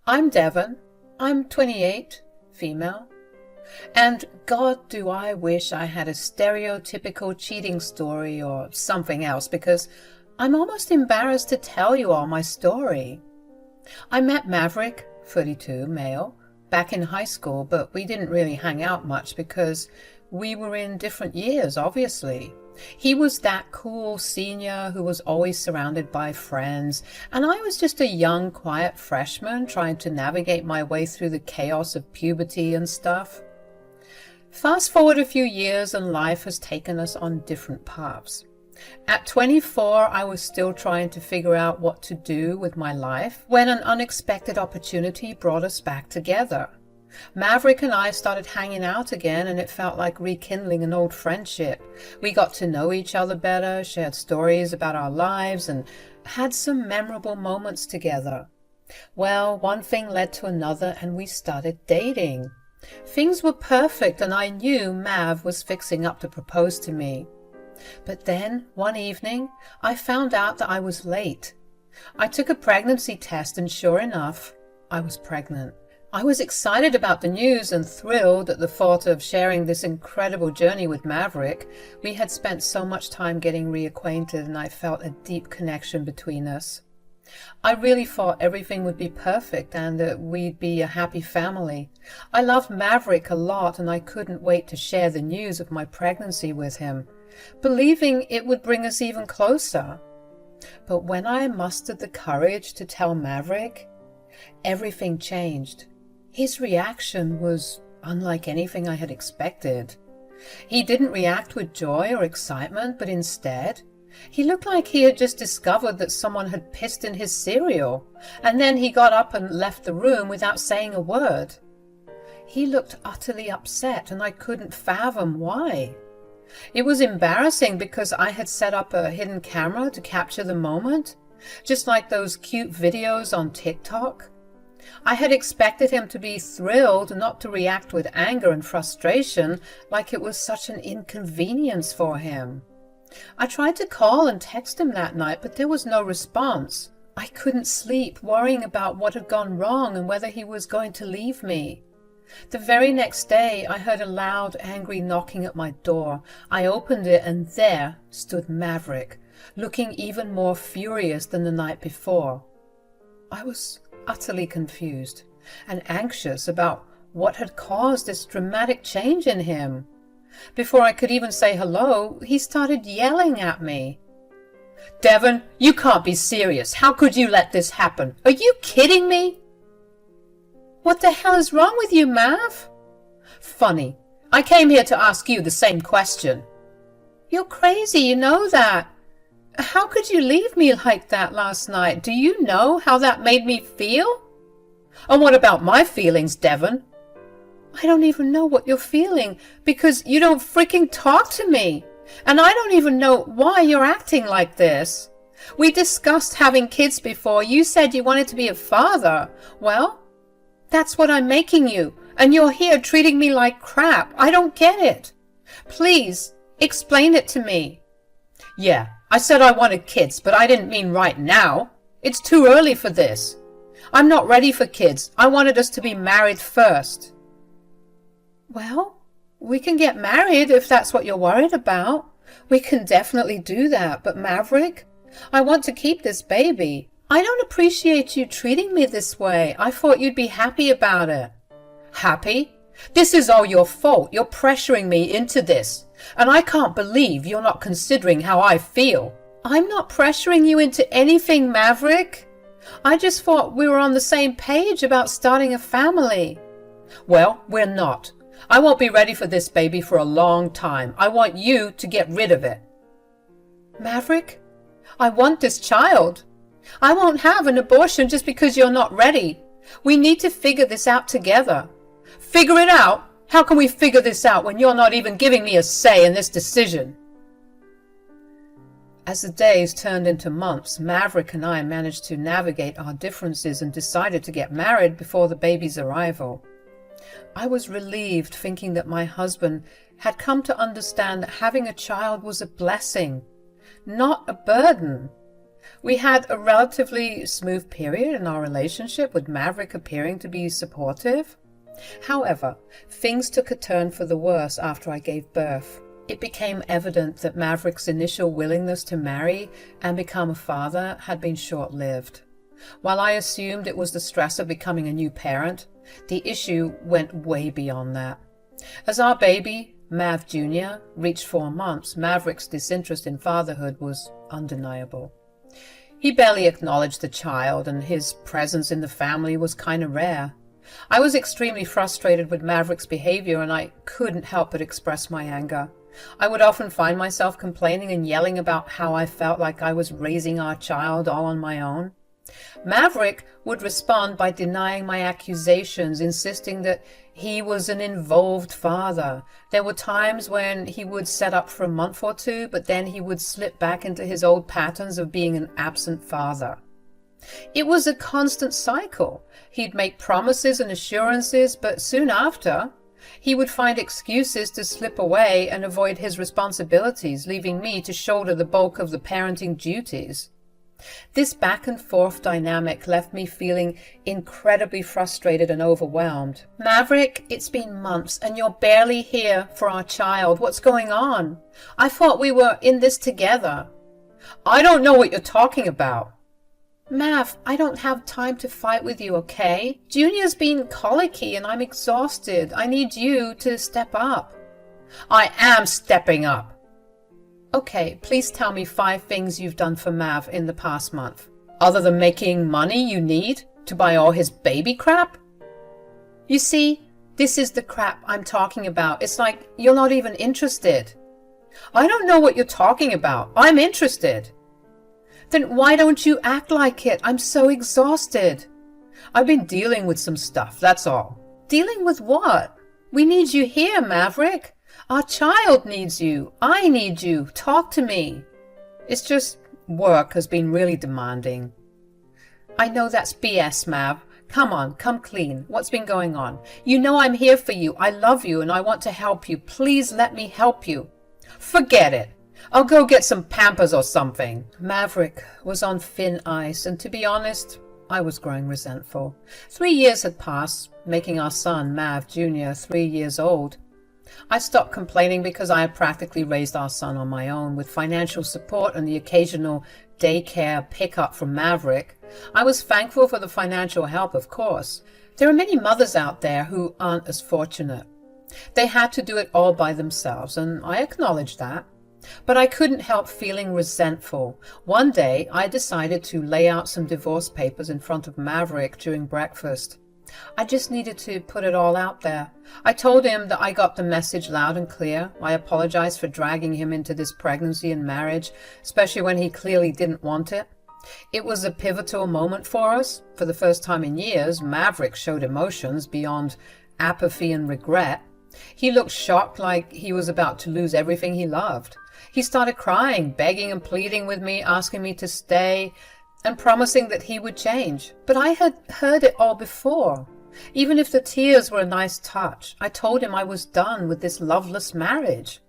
I'm Devon. I'm 28, female. And God, do I wish I had a stereotypical cheating story or something else, because I'm almost embarrassed to tell you all my story. I met Maverick, 32, male, back in high school, but we didn't really hang out much because we were in different years, obviously. He was that cool senior who was always surrounded by friends, and I was just a young, quiet freshman trying to navigate my way through the chaos of puberty and stuff. Fast forward a few years and life has taken us on different paths. At 24, I was still trying to figure out what to do with my life when an unexpected opportunity brought us back together. Maverick and I started hanging out again, and it felt like rekindling an old friendship. We got to know each other better, shared stories about our lives, and had some memorable moments together. Well, one thing led to another, and we started dating. Things were perfect, and I knew Mav was fixing up to propose to me. But then, one evening, I found out that I was late. I took a pregnancy test, and sure enough, I was pregnant. I was excited about the news and thrilled at the thought of sharing this incredible journey with Maverick. We had spent so much time getting reacquainted, and I felt a deep connection between us. I really thought everything would be perfect and that we'd be a happy family. I loved Maverick a lot, and I couldn't wait to share the news of my pregnancy with him, believing it would bring us even closer. But when I mustered the courage to tell Maverick, everything changed. His reaction was unlike anything I had expected. He didn't react with joy or excitement, but instead, he looked like he had just discovered that someone had pissed in his cereal, and then he got up and left the room without saying a word. He looked utterly upset, and I couldn't fathom why. It was embarrassing because I had set up a hidden camera to capture the moment, just like those cute videos on TikTok. I had expected him to be thrilled, not to react with anger and frustration like it was such an inconvenience for him. I tried to call and text him that night, but there was no response. I couldn't sleep, worrying about what had gone wrong and whether he was going to leave me. The very next day, I heard a loud, angry knocking at my door. I opened it, and there stood Maverick, looking even more furious than the night before. I was utterly confused and anxious about what had caused this dramatic change in him. Before I could even say hello, he started yelling at me. "Devon, you can't be serious. How could you let this happen? Are you kidding me?" "What the hell is wrong with you, Mav?" "Funny. I came here to ask you the same question." "You're crazy, you know that. How could you leave me like that last night? Do you know how that made me feel?" "And what about my feelings, Devon?" "I don't even know what you're feeling, because you don't freaking talk to me. And I don't even know why you're acting like this. We discussed having kids before. You said you wanted to be a father. Well, that's what I'm making you, and you're here treating me like crap. I don't get it. Please, explain it to me." "Yeah, I said I wanted kids, but I didn't mean right now. It's too early for this. I'm not ready for kids. I wanted us to be married first." "Well, we can get married if that's what you're worried about. We can definitely do that, but Maverick, I want to keep this baby. I don't appreciate you treating me this way. I thought you'd be happy about it." "Happy? This is all your fault. You're pressuring me into this, and I can't believe you're not considering how I feel." "I'm not pressuring you into anything, Maverick. I just thought we were on the same page about starting a family." "Well, we're not. I won't be ready for this baby for a long time. I want you to get rid of it." "Maverick, I want this child. I won't have an abortion just because you're not ready. We need to figure this out together." "Figure it out? How can we figure this out when you're not even giving me a say in this decision?" As the days turned into months, Maverick and I managed to navigate our differences and decided to get married before the baby's arrival. I was relieved, thinking that my husband had come to understand that having a child was a blessing, not a burden. We had a relatively smooth period in our relationship, with Maverick appearing to be supportive. However, things took a turn for the worse after I gave birth. It became evident that Maverick's initial willingness to marry and become a father had been short-lived. While I assumed it was the stress of becoming a new parent, the issue went way beyond that. As our baby, Mav Jr., reached 4 months, Maverick's disinterest in fatherhood was undeniable. He barely acknowledged the child, and his presence in the family was kind of rare. I was extremely frustrated with Maverick's behavior, and I couldn't help but express my anger. I would often find myself complaining and yelling about how I felt like I was raising our child all on my own. Maverick would respond by denying my accusations, insisting that he was an involved father. There were times when he would set up for a month or two, but then he would slip back into his old patterns of being an absent father. It was a constant cycle. He'd make promises and assurances, but soon after, he would find excuses to slip away and avoid his responsibilities, leaving me to shoulder the bulk of the parenting duties. This back and forth dynamic left me feeling incredibly frustrated and overwhelmed. Maverick, it's been months and you're barely here for our child. What's going on? I thought we were in this together. I don't know what you're talking about. Mav, I don't have time to fight with you, okay? Junior's been colicky and I'm exhausted. I need you to step up. I am stepping up. Okay, please tell me 5 things you've done for Mav in the past month, other than making money you need to buy all his baby crap? You see, this is the crap I'm talking about. It's like you're not even interested. I don't know what you're talking about. I'm interested. Then why don't you act like it? I'm so exhausted. I've been dealing with some stuff, that's all. Dealing with what? We need you here, Maverick. Our child needs you. I need you. Talk to me. It's just work has been really demanding. I know that's BS, Mav. Come on, come clean. What's been going on? You know I'm here for you. I love you and I want to help you. Please let me help you. Forget it. I'll go get some Pampers or something. Maverick was on thin ice, and to be honest, I was growing resentful. 3 years had passed, making our son, Mav Jr., 3 years old. I stopped complaining because I had practically raised our son on my own, with financial support and the occasional daycare pickup from Maverick. I was thankful for the financial help, of course. There are many mothers out there who aren't as fortunate. They had to do it all by themselves, and I acknowledged that. But I couldn't help feeling resentful. One day, I decided to lay out some divorce papers in front of Maverick during breakfast. I just needed to put it all out there. I told him that I got the message loud and clear. I apologized for dragging him into this pregnancy and marriage, especially when he clearly didn't want it. It was a pivotal moment for us. For the first time in years, Maverick showed emotions beyond apathy and regret. He looked shocked, like he was about to lose everything he loved. He started crying, begging and pleading with me, asking me to stay, and promising that he would change. But I had heard it all before. Even if the tears were a nice touch, I told him I was done with this loveless marriage.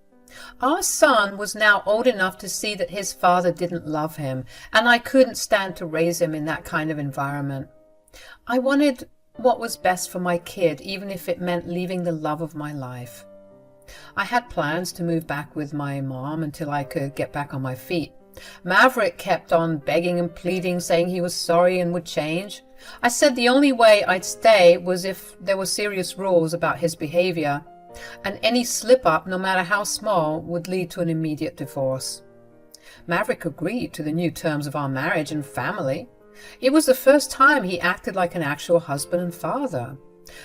Our son was now old enough to see that his father didn't love him, and I couldn't stand to raise him in that kind of environment. I wanted what was best for my kid, even if it meant leaving the love of my life. I had plans to move back with my mom until I could get back on my feet. Maverick kept on begging and pleading, saying he was sorry and would change. I said the only way I'd stay was if there were serious rules about his behavior, and any slip-up, no matter how small, would lead to an immediate divorce. Maverick agreed to the new terms of our marriage and family. It was the first time he acted like an actual husband and father.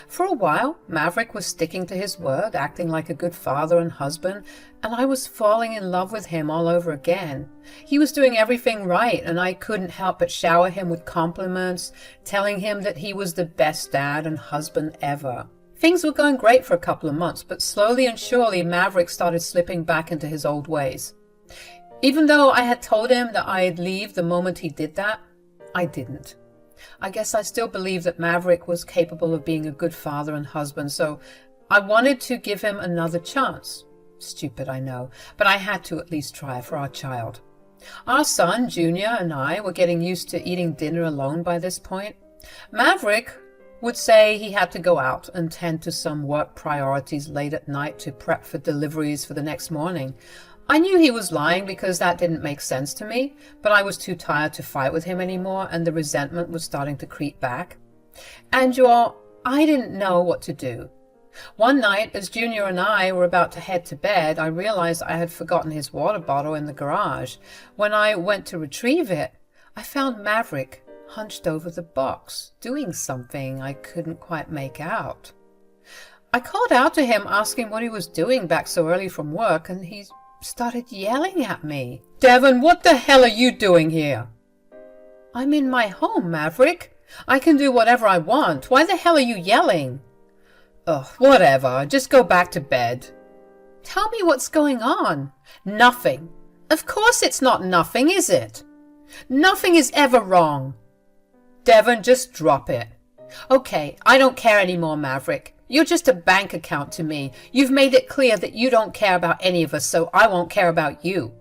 For a while, Maverick was sticking to his word, acting like a good father and husband, and I was falling in love with him all over again. He was doing everything right, and I couldn't help but shower him with compliments, telling him that he was the best dad and husband ever. Things were going great for a couple of months, but slowly and surely Maverick started slipping back into his old ways. Even though I had told him that I'd leave the moment he did that, I didn't. I guess I still believe that Maverick was capable of being a good father and husband, so I wanted to give him another chance. Stupid, I know, but I had to at least try for our child. Our son, Junior, and I were getting used to eating dinner alone by this point. Maverick would say he had to go out and tend to some work priorities late at night to prep for deliveries for the next morning. I knew he was lying because that didn't make sense to me, but I was too tired to fight with him anymore, and the resentment was starting to creep back. And I didn't know what to do. One night, as Junior and I were about to head to bed, I realized I had forgotten his water bottle in the garage. When I went to retrieve it, I found Maverick hunched over the box, doing something I couldn't quite make out. I called out to him, asking what he was doing back so early from work, and he started yelling at me. "Devon, what the hell are you doing here?" "I'm in my home, Maverick. I can do whatever I want. Why the hell are you yelling?" "Ugh, whatever. Just go back to bed." "Tell me what's going on." "Nothing." "Of course it's not nothing, is it?" "Nothing is ever wrong." "Devon, just drop it." "Okay, I don't care anymore, Maverick. You're just a bank account to me. You've made it clear that you don't care about any of us, so I won't care about you."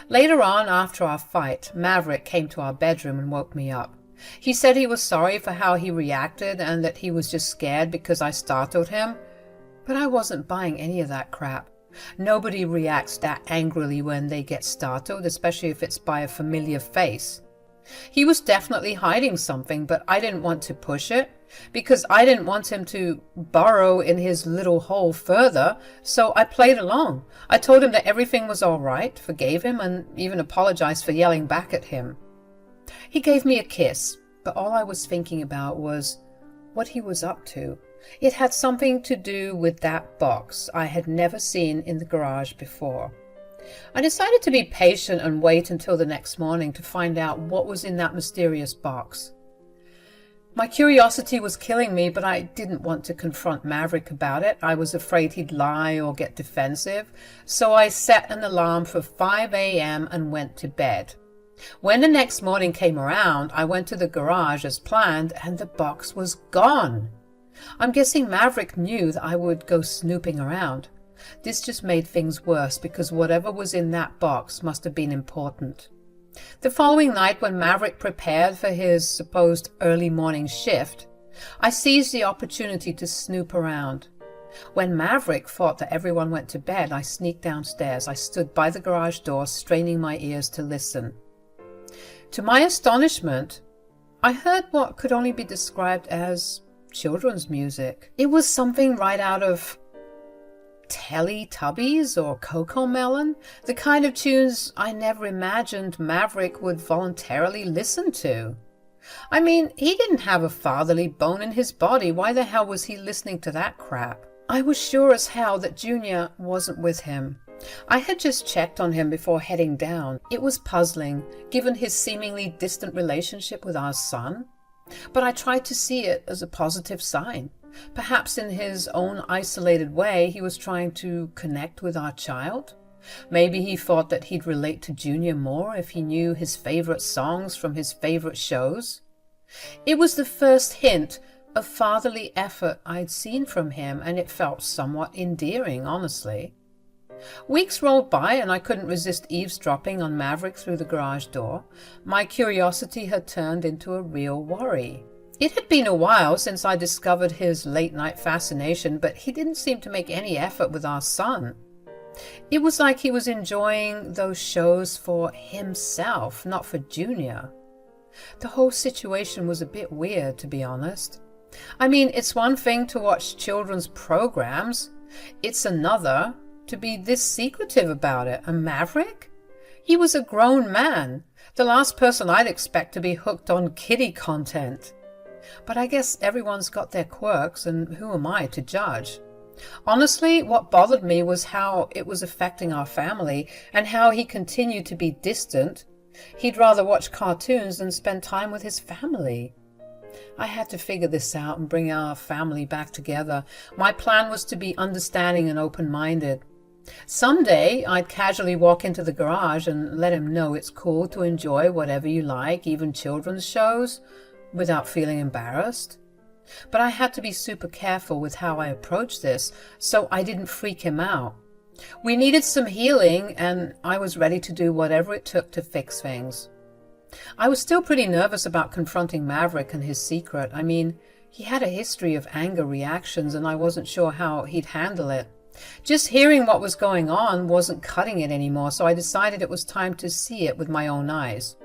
Later on, after our fight, Maverick came to our bedroom and woke me up. He said he was sorry for how he reacted and that he was just scared because I startled him. But I wasn't buying any of that crap. Nobody reacts that angrily when they get startled, especially if it's by a familiar face. He was definitely hiding something, but I didn't want to push it because I didn't want him to burrow in his little hole further, so I played along. I told him that everything was all right, forgave him, and even apologized for yelling back at him. He gave me a kiss, but all I was thinking about was what he was up to. It had something to do with that box I had never seen in the garage before. I decided to be patient and wait until the next morning to find out what was in that mysterious box. My curiosity was killing me, but I didn't want to confront Maverick about it. I was afraid he'd lie or get defensive, so I set an alarm for 5 a.m. and went to bed. When the next morning came around, I went to the garage as planned, and the box was gone. I'm guessing Maverick knew that I would go snooping around. This just made things worse because whatever was in that box must have been important. The following night, when Maverick prepared for his supposed early morning shift, I seized the opportunity to snoop around. When Maverick thought that everyone went to bed, I sneaked downstairs. I stood by the garage door, straining my ears to listen. To my astonishment, I heard what could only be described as children's music. It was something right out of Teletubbies or Cocomelon, the kind of tunes I never imagined Maverick would voluntarily listen to. I mean, he didn't have a fatherly bone in his body. Why the hell was he listening to that crap? I was sure as hell that Junior wasn't with him. I had just checked on him before heading down. It was puzzling, given his seemingly distant relationship with our son. But I tried to see it as a positive sign. Perhaps in his own isolated way, he was trying to connect with our child. Maybe he thought that he'd relate to Junior more if he knew his favorite songs from his favorite shows. It was the first hint of fatherly effort I'd seen from him, and it felt somewhat endearing, honestly. Weeks rolled by, and I couldn't resist eavesdropping on Maverick through the garage door. My curiosity had turned into a real worry. It had been a while since I discovered his late-night fascination, but he didn't seem to make any effort with our son. It was like he was enjoying those shows for himself, not for Junior. The whole situation was a bit weird, to be honest. I mean, it's one thing to watch children's programs. It's another to be this secretive about it. And Maverick? He was a grown man, the last person I'd expect to be hooked on kiddie content. But I guess everyone's got their quirks, and who am I to judge? Honestly, what bothered me was how it was affecting our family, and how he continued to be distant. He'd rather watch cartoons than spend time with his family. I had to figure this out and bring our family back together. My plan was to be understanding and open-minded. Someday I'd casually walk into the garage and let him know it's cool to enjoy whatever you like, even children's shows, without feeling embarrassed. But I had to be super careful with how I approached this, so I didn't freak him out. We needed some healing, and I was ready to do whatever it took to fix things. I was still pretty nervous about confronting Maverick and his secret. I mean, he had a history of anger reactions, and I wasn't sure how he'd handle it. Just hearing what was going on wasn't cutting it anymore, so I decided it was time to see it with my own eyes.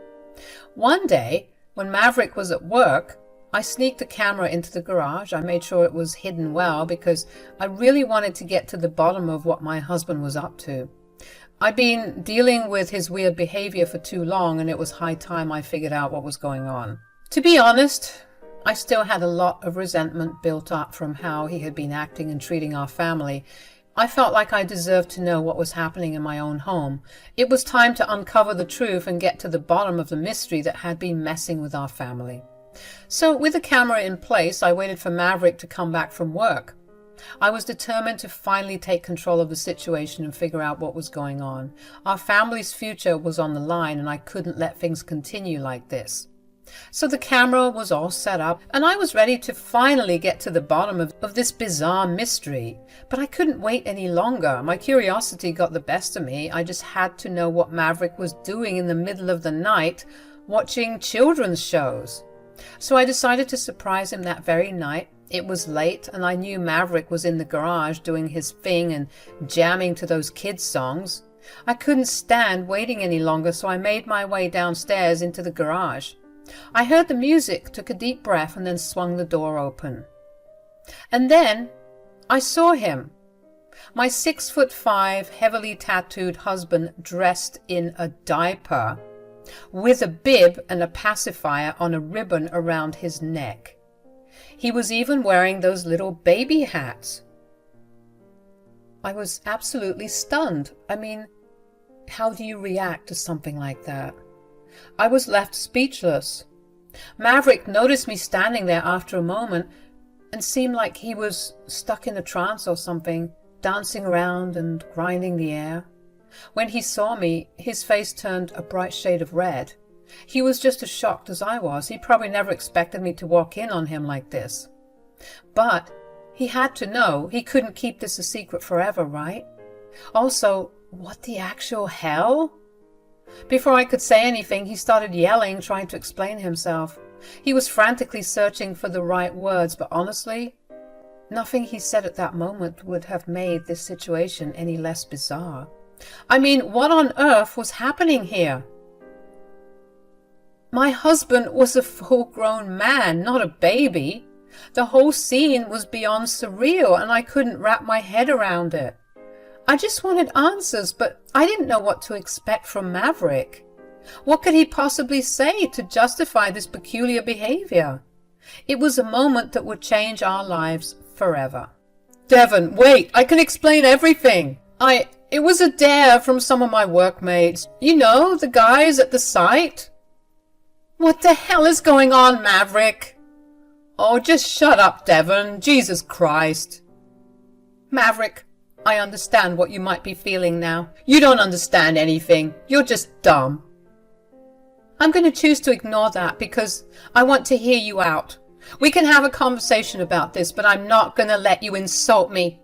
One day, when Maverick was at work, I sneaked the camera into the garage. I made sure it was hidden well because I really wanted to get to the bottom of what my husband was up to. I'd been dealing with his weird behavior for too long, and it was high time I figured out what was going on. To be honest, I still had a lot of resentment built up from how he had been acting and treating our family. I felt like I deserved to know what was happening in my own home. It was time to uncover the truth and get to the bottom of the mystery that had been messing with our family. So with the camera in place, I waited for Maverick to come back from work. I was determined to finally take control of the situation and figure out what was going on. Our family's future was on the line, and I couldn't let things continue like this. So the camera was all set up, and I was ready to finally get to the bottom of this bizarre mystery. But I couldn't wait any longer. My curiosity got the best of me. I just had to know what Maverick was doing in the middle of the night, watching children's shows. So I decided to surprise him that very night. It was late, and I knew Maverick was in the garage doing his thing and jamming to those kids' songs. I couldn't stand waiting any longer, so I made my way downstairs into the garage. I heard the music, took a deep breath, and then swung the door open. And then I saw him. My 6'5", heavily tattooed husband dressed in a diaper, with a bib and a pacifier on a ribbon around his neck. He was even wearing those little baby hats. I was absolutely stunned. I mean, how do you react to something like that? I was left speechless. Maverick noticed me standing there after a moment and seemed like he was stuck in a trance or something, dancing around and grinding the air. When he saw me, his face turned a bright shade of red. He was just as shocked as I was. He probably never expected me to walk in on him like this. But he had to know. He couldn't keep this a secret forever, right? Also, what the actual hell? Before I could say anything, he started yelling, trying to explain himself. He was frantically searching for the right words, but honestly, nothing he said at that moment would have made this situation any less bizarre. I mean, what on earth was happening here? My husband was a full-grown man, not a baby. The whole scene was beyond surreal, and I couldn't wrap my head around it. I just wanted answers, but I didn't know what to expect from Maverick. What could he possibly say to justify this peculiar behavior? It was a moment that would change our lives forever. Devon, wait, I can explain everything. It was a dare from some of my workmates. You know, the guys at the site. What the hell is going on, Maverick? Oh, just shut up, Devon. Jesus Christ. Maverick, I understand what you might be feeling now. You don't understand anything. You're just dumb. I'm going to choose to ignore that because I want to hear you out. We can have a conversation about this, but I'm not going to let you insult me.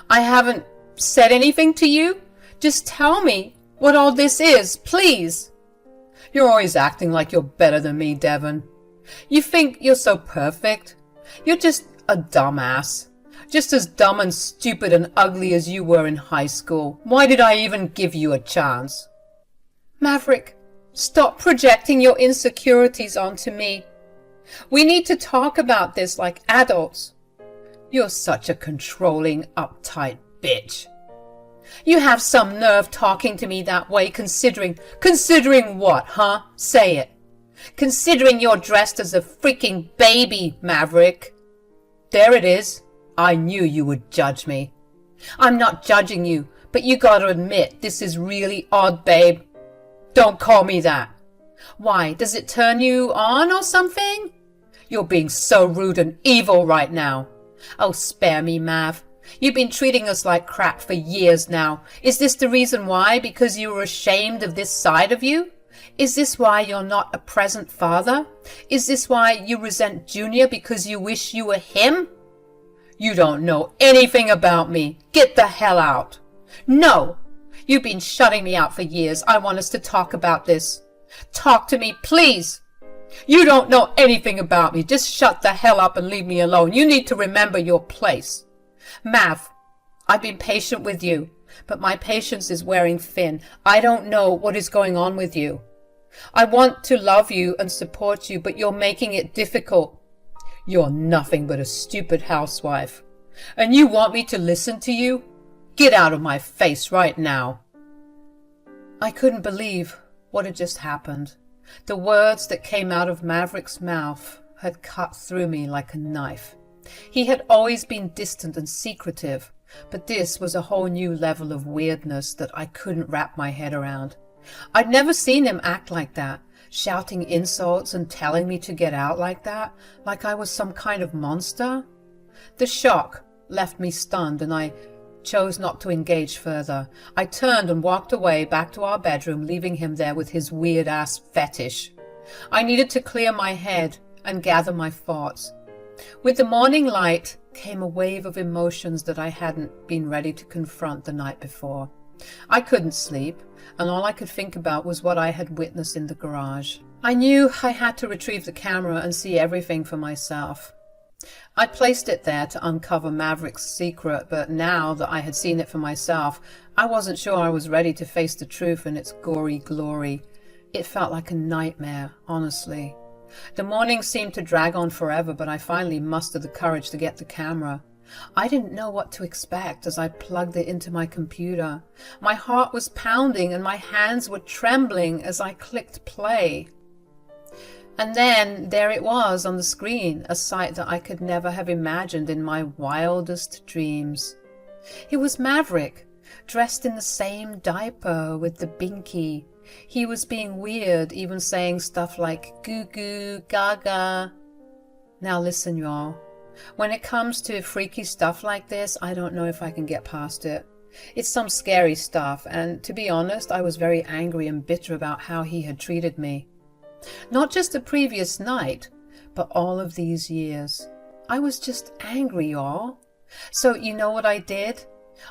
I haven't said anything to you. Just tell me what all this is, please. You're always acting like you're better than me, Devon. You think you're so perfect. You're just a dumbass. Just as dumb and stupid and ugly as you were in high school. Why did I even give you a chance? Maverick, stop projecting your insecurities onto me. We need to talk about this like adults. You're such a controlling, uptight bitch. You have some nerve talking to me that way, considering what, huh? Say it. Considering you're dressed as a freaking baby, Maverick. There it is. I knew you would judge me. I'm not judging you, but you gotta admit this is really odd, babe. Don't call me that. Why, does it turn you on or something? You're being so rude and evil right now. Oh, spare me, Mav. You've been treating us like crap for years now. Is this the reason why? Because you were ashamed of this side of you? Is this why you're not a present father? Is this why you resent Junior because you wish you were him? You don't know anything about me. Get the hell out. No! You've been shutting me out for years. I want us to talk about this. Talk to me, please! You don't know anything about me. Just shut the hell up and leave me alone. You need to remember your place. Mav, I've been patient with you, but my patience is wearing thin. I don't know what is going on with you. I want to love you and support you, but you're making it difficult. You're nothing but a stupid housewife. And you want me to listen to you? Get out of my face right now. I couldn't believe what had just happened. The words that came out of Maverick's mouth had cut through me like a knife. He had always been distant and secretive, but this was a whole new level of weirdness that I couldn't wrap my head around. I'd never seen him act like that, shouting insults and telling me to get out like that, like I was some kind of monster. The shock left me stunned, and I chose not to engage further. I turned and walked away back to our bedroom, leaving him there with his weird-ass fetish. I needed to clear my head and gather my thoughts. With the morning light came a wave of emotions that I hadn't been ready to confront the night before. I couldn't sleep, and all I could think about was what I had witnessed in the garage. I knew I had to retrieve the camera and see everything for myself. I placed it there to uncover Maverick's secret, but now that I had seen it for myself, I wasn't sure I was ready to face the truth in its gory glory. It felt like a nightmare, honestly. The morning seemed to drag on forever, but I finally mustered the courage to get the camera. I didn't know what to expect as I plugged it into my computer. My heart was pounding and my hands were trembling as I clicked play. And then there it was on the screen, a sight that I could never have imagined in my wildest dreams. It was Maverick, dressed in the same diaper with the binky. He was being weird, even saying stuff like goo goo, gaga. Now listen, y'all. When it comes to freaky stuff like this, I don't know if I can get past it. It's some scary stuff, and to be honest, I was very angry and bitter about how he had treated me. Not just the previous night, but all of these years. I was just angry, y'all. So you know what I did?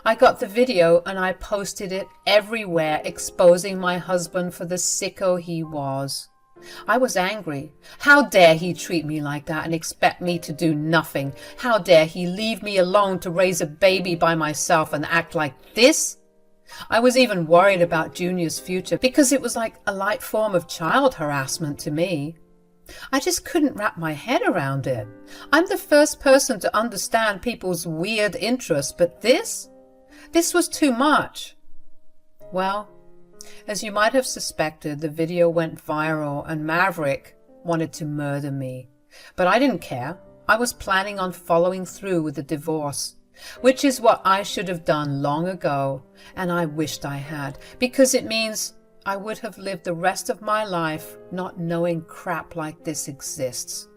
I got the video and I posted it everywhere, exposing my husband for the sicko he was. I was angry. How dare he treat me like that and expect me to do nothing? How dare he leave me alone to raise a baby by myself and act like this? I was even worried about Junior's future because it was like a light form of child harassment to me. I just couldn't wrap my head around it. I'm the first person to understand people's weird interests, but this was too much. Well, as you might have suspected, the video went viral and Maverick wanted to murder me. But I didn't care. I was planning on following through with the divorce, which is what I should have done long ago, and I wished I had, because it means I would have lived the rest of my life not knowing crap like this exists.